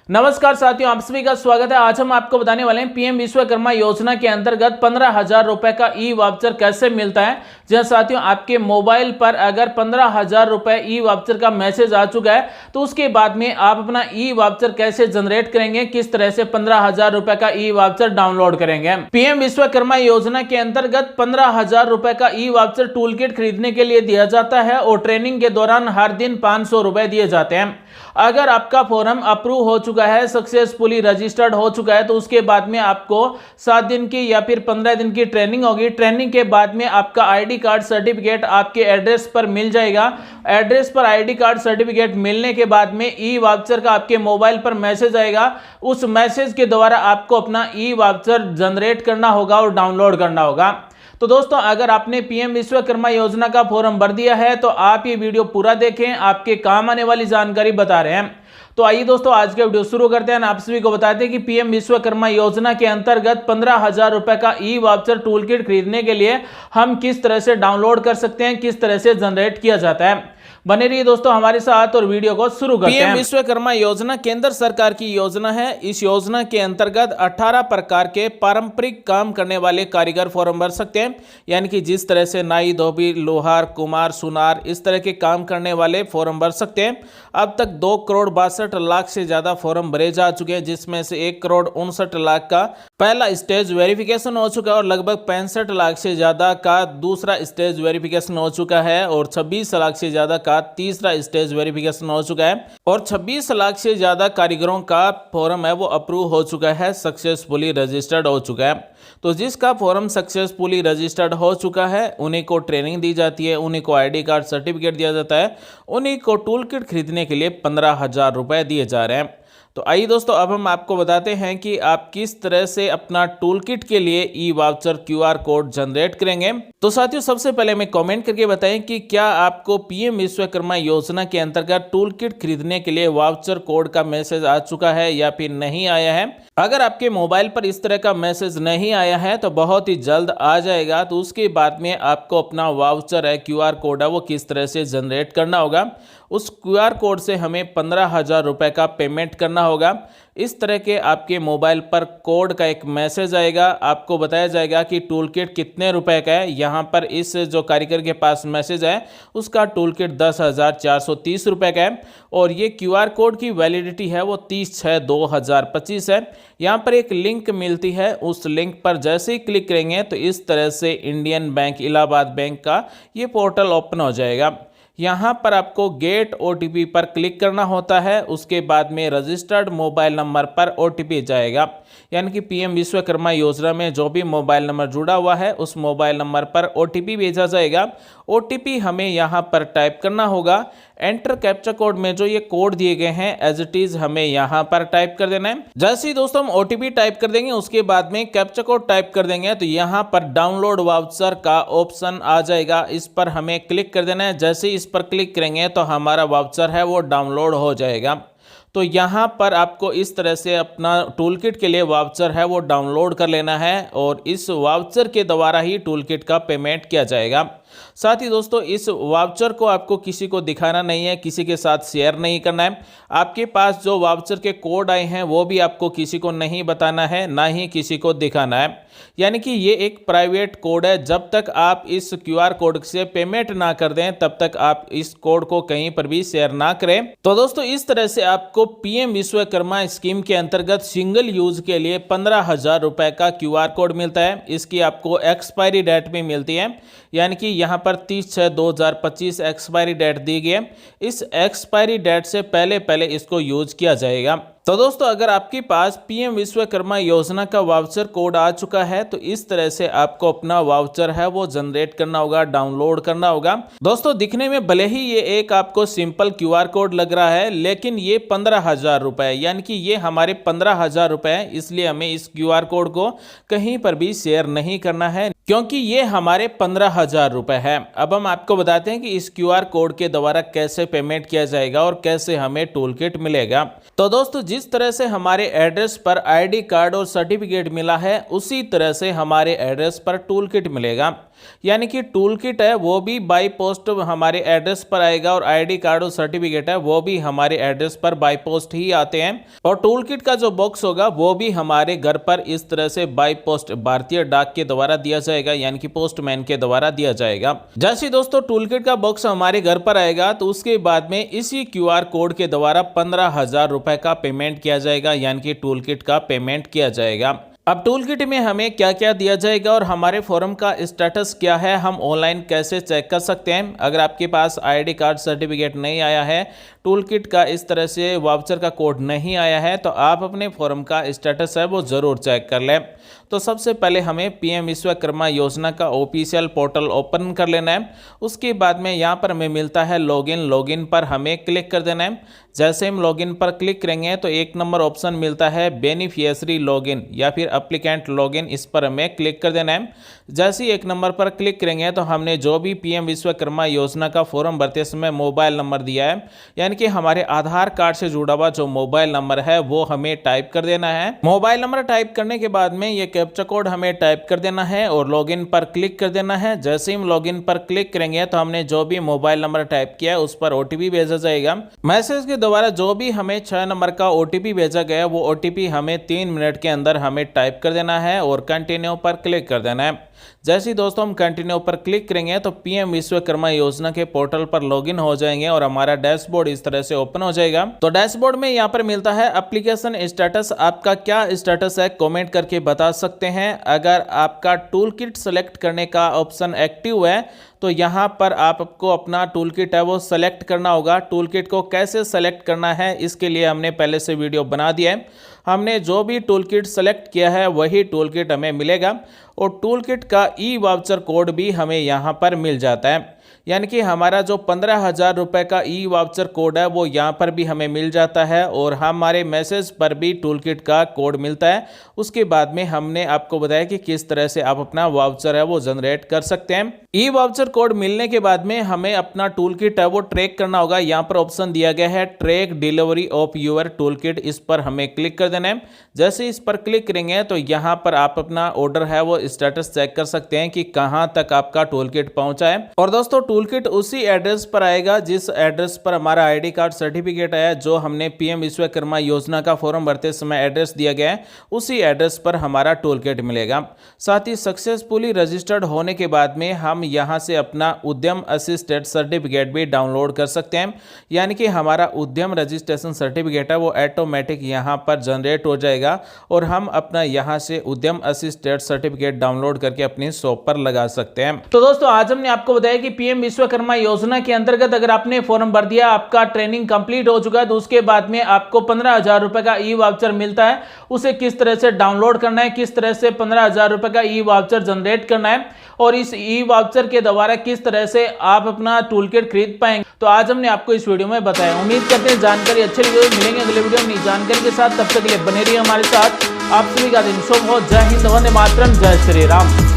नमस्कार साथियों, आप सभी का स्वागत है। आज हम आपको बताने वाले हैं पीएम विश्वकर्मा योजना के अंतर्गत 15,000 रुपए का ई वाउचर कैसे मिलता है। जी हाँ साथियों, आपके मोबाइल पर अगर 15,000 रुपए ई वाउचर का मैसेज आ चुका है तो उसके बाद में आप अपना ई वाउचर कैसे जनरेट करेंगे, किस तरह से 15,000 रुपए का ई वाउचर डाउनलोड करेंगे। पीएम विश्वकर्मा योजना के अंतर्गत 15,000 रुपए का ई वाउचर टूल किट खरीदने के लिए दिया जाता है और ट्रेनिंग के दौरान हर दिन 500 रुपए दिए जाते हैं। अगर आपका फॉर्म अप्रूव हो चुका है, सक्सेसफुली रजिस्टर्ड हो चुका है, तो उसके बाद में आपको 7 दिन की या फिर 15 दिन की ट्रेनिंग होगी। ट्रेनिंग के बाद में आपका आईडी कार्ड सर्टिफिकेट आपके एड्रेस पर मिल जाएगा। एड्रेस पर आईडी कार्ड सर्टिफिकेट मिलने के बाद में ई वाउचर का आपके मोबाइल पर मैसेज आएगा। उस मैसेज के द्वारा आपको अपना ई वाउचर जनरेट करना होगा और डाउनलोड करना होगा। तो दोस्तों, अगर आपने पीएम विश्वकर्मा योजना का फॉर्म भर दिया है तो आप ये वीडियो पूरा देखें, आपके काम आने वाली जानकारी बता रहे हैं। तो आइए दोस्तों, आज का वीडियो शुरू करते हैं। आप सभी को बताते हैं कि पीएम विश्वकर्मा योजना के अंतर्गत 15,000 रुपए का ई वाउचर टूल किट खरीदने के लिए हम किस तरह से डाउनलोड कर सकते हैं, किस तरह से जनरेट किया जाता है। बने रहिए दोस्तों हमारे साथ और वीडियो को शुरू करते हैं। पीएम विश्वकर्मा योजना केंद्र सरकार की योजना है। इस योजना के अंतर्गत 18 प्रकार के पारंपरिक काम करने वाले कारीगर फॉर्म भर सकते हैं। यानी कि जिस तरह से नाई, धोबी, लोहार, कुम्हार, सुनार, इस तरह के काम करने वाले फॉर्म भर सकते हैं। अब तक 2,62,00,000 से ज्यादा फॉर्म भरे जा चुके हैं, जिसमें से 1,59,00,000 का पहला स्टेज वेरिफिकेशन हो चुका है और लगभग 65,00,000 से ज्यादा का दूसरा स्टेज वेरिफिकेशन हो चुका है और 26,00,000 से ज्यादा का तीसरा स्टेज वेरिफिकेशन हो चुका है और 26,00,000 से ज्यादा कारीगरों का फॉर्म है वो अप्रूव हो चुका है, सक्सेसफुली रजिस्टर्ड हो चुका है। तो जिसका फॉर्म सक्सेसफुली रजिस्टर्ड हो चुका है उन्हीं को ट्रेनिंग दी जाती है, उन्हीं को आईडी कार्ड सर्टिफिकेट दिया जाता है, उन्हीं को टूल किट खरीदने के लिए 15,000 रुपए दिए जा रहे हैं। तो आइए दोस्तों, अब हम आपको बताते हैं कि आप किस तरह से अपना टूल किट के लिए ई वाउचर क्यूआर कोड जनरेट करेंगे। तो साथियों, सबसे पहले हमें कमेंट करके बताएं कि क्या आपको पीएम विश्वकर्मा योजना के अंतर्गत टूल किट खरीदने के लिए वाउचर कोड का मैसेज आ चुका है या फिर नहीं आया है। अगर आपके मोबाइल पर इस तरह का मैसेज नहीं आया है तो बहुत ही जल्द आ जाएगा। तो उसके बाद में आपको अपना वाउचर है, क्यूआर कोड है, वो किस तरह से जनरेट करना होगा। उस क्यूआर कोड से हमें 15,000 रुपए का पेमेंट करना होगा। इस तरह के आपके मोबाइल पर कोड का एक मैसेज आएगा, आपको बताया जाएगा कि टूल किट कितने रुपए का है। यहाँ पर इस जो कारीगर के पास मैसेज है उसका टूल किट 10,430 रुपए का है और ये क्यूआर कोड की वैलिडिटी है वो 30/6/2025 है। यहाँ पर एक लिंक मिलती है, उस लिंक पर जैसे ही क्लिक करेंगे तो इस तरह से इंडियन बैंक, इलाहाबाद बैंक का ये पोर्टल ओपन हो जाएगा। यहाँ पर आपको गेट ओटीपी पर क्लिक करना होता है। उसके बाद में रजिस्टर्ड मोबाइल नंबर पर ओटीपी जाएगा। यानी कि पीएम विश्वकर्मा योजना में जो भी मोबाइल नंबर जुड़ा हुआ है उस मोबाइल नंबर पर ओटीपी भेजा जाएगा। ओटीपी हमें यहाँ पर टाइप करना होगा। एंटर कैप्चा कोड में जो ये कोड दिए गए हैं एज इट इज हमें यहाँ पर टाइप कर देना है। जैसे ही दोस्तों हम ओटीपी टाइप कर देंगे उसके बाद में कैप्चा कोड टाइप कर देंगे तो यहाँ पर डाउनलोड वाउचर का ऑप्शन आ जाएगा। इस पर हमें क्लिक कर देना है। जैसे ही इस पर क्लिक करेंगे तो हमारा वाउचर है वो डाउनलोड हो जाएगा। तो यहाँ पर आपको इस तरह से अपना टूल किट के लिए वाउचर है वो डाउनलोड कर लेना है और इस वाउचर के द्वारा ही टूल किट का पेमेंट किया जाएगा। साथ ही दोस्तों, इस वाउचर को आपको किसी को दिखाना नहीं है, किसी के साथ शेयर नहीं करना है। आपके पास जो वाउचर के कोड आए हैं वो भी आपको किसी को नहीं बताना है, ना ही किसी को दिखाना है। यानी कि ये एक प्राइवेट कोड है। जब तक आप इस क्यूआर कोड से पेमेंट ना कर दें तब तक आप इस कोड को कहीं पर भी शेयर ना करें। तो दोस्तों, इस तरह से आपको पीएम विश्वकर्मा स्कीम के अंतर्गत सिंगल यूज के लिए 15,000 रुपए का क्यूआर कोड मिलता है। इसकी आपको एक्सपायरी डेट भी मिलती है, यानी कि यहाँ पर 30/6/2025 एक्सपायरी डेट दी गई है। इस एक्सपायरी डेट से पहले इसको यूज किया जाएगा। तो दोस्तों, अगर आपके पास पीएम विश्वकर्मा योजना का वाउचर कोड आ चुका है तो इस तरह से आपको अपना वाउचर है वो जनरेट करना होगा, डाउनलोड करना होगा। दोस्तों, दिखने में भले ही ये एक आपको सिंपल क्यूआर कोड लग रहा है, लेकिन ये 15,000 रुपए यानी कि ये हमारे 15,000 रुपए है। इसलिए हमें इस क्यूआर कोड को कहीं पर भी शेयर नहीं करना है, क्योंकि ये हमारे 15,000 रुपए है। अब हम आपको बताते हैं कि इस क्यूआर कोड के द्वारा कैसे पेमेंट किया जाएगा और कैसे हमें टूल किट मिलेगा। तो दोस्तों, जिस तरह से हमारे एड्रेस पर आईडी कार्ड और सर्टिफिकेट मिला है उसी तरह से हमारे एड्रेस पर टूल किट मिलेगा। यानी कि टूल किट है वो भी बाई पोस्ट हमारे एड्रेस पर आएगा और आईडी कार्ड और सर्टिफिकेट है वो भी हमारे एड्रेस पर बाई पोस्ट ही आते हैं। और टूल किट का जो बॉक्स होगा वो भी हमारे घर पर इस तरह से बाई पोस्ट भारतीय डाक के द्वारा दिया जाएगा, यानी कि पोस्टमैन के द्वारा दिया जाएगा। जैसे दोस्तों टूल किट का बॉक्स हमारे घर पर आएगा तो उसके बाद में इसी QR कोड के द्वारा 15,000 रुपए का पेमेंट किया जाएगा, यानी कि टूल किट का पेमेंट किया जाएगा। अब टूल किट में हमें क्या क्या दिया जाएगा और हमारे फॉर्म का स्टेटस क्या है, हम ऑनलाइन कैसे चेक कर सकते हैं। अगर आपके पास आईडी कार्ड सर्टिफिकेट नहीं आया है, टूल किट का इस तरह से वाउचर का कोड नहीं आया है, तो आप अपने फॉर्म का स्टेटस है वो ज़रूर चेक कर लें। तो सबसे पहले हमें PM विश्वकर्मा योजना का ऑफिशियल पोर्टल ओपन कर लेना है। उसके बाद में यहाँ पर हमें मिलता है लॉगिन पर हमें क्लिक कर देना है। जैसे हम लॉगिन पर क्लिक करेंगे तो 1 नंबर ऑप्शन मिलता है बेनिफिशियरी लॉगिन या फिर एप्लीकेंट लॉगिन, इस पर हमें क्लिक कर देना है। जैसे ही 1 नंबर पर क्लिक करेंगे तो हमने जो भी PM विश्वकर्मा योजना का फॉर्म भरते समय मोबाइल नंबर दिया है, यानी कि हमारे आधार कार्ड से जुड़ा हुआ जो मोबाइल नंबर है वो हमें टाइप कर देना है। मोबाइल नंबर टाइप करने के बाद में ये कैप्चा कोड हमें टाइप कर देना है और लॉगिन पर क्लिक कर देना है। जैसे ही हम लॉगिन पर क्लिक करेंगे तो हमने जो भी मोबाइल नंबर टाइप किया है उस पर OTP भेजा जाएगा। मैसेज के द्वारा जो भी हमें 6 नंबर का OTP भेजा गया वो OTP हमें 3 मिनट के अंदर हमें टाइप कर देना है और कंटिन्यू पर क्लिक कर देना है। जैसे ही दोस्तों हम कंटिन्यू पर क्लिक करेंगे तो PM विश्वकर्मा योजना के पोर्टल पर लॉगिन हो जाएंगे और हमारा डैशबोर्ड इस तरह से ओपन हो जाएगा। तो डैशबोर्ड में यहाँ पर मिलता है एप्लीकेशन स्टेटस। आपका क्या स्टेटस है कमेंट करके बता सकते हैं। अगर आपका टूल किट सेलेक्ट करने का ऑप्शन एक्टिव है तो यहाँ पर आपको अपना टूल किट है वो सेलेक्ट करना होगा। टूल किट को कैसे सेलेक्ट करना है इसके लिए हमने पहले से वीडियो बना दिया है। हमने जो भी टूल किट सेलेक्ट किया है वही टूल किट हमें मिलेगा और टूल किट का वाउचर कोड भी हमें यहाँ पर मिल जाता है, यानी कि हमारा जो 15,000 रुपए का वाउचर कोड है वो यहाँ पर भी हमें मिल जाता है और हमारे मैसेज पर भी टूल किट का कोड मिलता है। उसके बाद में हमने आपको बताया कि किस तरह से आप अपना वाउचर है वो जनरेट कर सकते हैं। वाउचर कोड मिलने के बाद में हमें अपना टूल किट है वो ट्रैक करना होगा। यहाँ पर ऑप्शन दिया गया है track delivery of your tool kit, इस पर हमें क्लिक कर देना है। जैसे इस पर क्लिक करेंगे तो यहाँ पर आप अपना ऑर्डर है वो स्टेटस चेक कर सकते हैं कि कहाँ तक आपका टूल किट पहुंचा है। और दोस्तों टूल किट उसी एड्रेस पर आएगा जिस एड्रेस पर हमारा आईडी कार्ड सर्टिफिकेट है, जो हमने PM विश्वकर्मा योजना का फॉर्म भरते समय एड्रेस दिया गया है उसी एड्रेस पर हमारा टूल किट मिलेगा। साथ ही सक्सेसफुली रजिस्टर्ड होने के बाद में हम यहाँ से अपना उद्यम असिस्टेड सर्टिफिकेट भी डाउनलोड कर सकते हैं, यानी कि हमारा उद्यम रजिस्ट्रेशन सर्टिफिकेट है वो ऑटोमेटिक यहाँ पर जनरेट हो जाएगा और हम अपना यहाँ से उद्यम असिस्टेड सर्टिफिकेट डाउनलोड करके अपनी शॉप पर लगा सकते हैं। तो दोस्तों आज हमने आपको बताया कि PM विश्वकर्मा योजना के अंतर्गत अगर आपने फॉर्म भर दिया, आपका ट्रेनिंग कंप्लीट हो चुका है, तो उसके बाद में आपको 15,000 रुपए का वाउचर मिलता है। उसे किस तरह से डाउनलोड करना है, किस तरह से 15,000 रुपए का वाउचर जनरेट करना है और इस वाउचर के द्वारा किस तरह से आप अपना टूल किट खरीद पाएंगे, तो आज हमने आपको इस वीडियो में बताया। उम्मीद करते हैं जानकारी अच्छी लगी। मिलेंगे अगले वीडियो में नई जानकारी के साथ, तब तक के लिए बने रहिए हमारे साथ। आप सभी का दिन शुभ हो। जय हिंद, वंदे मातरम, जय श्री राम।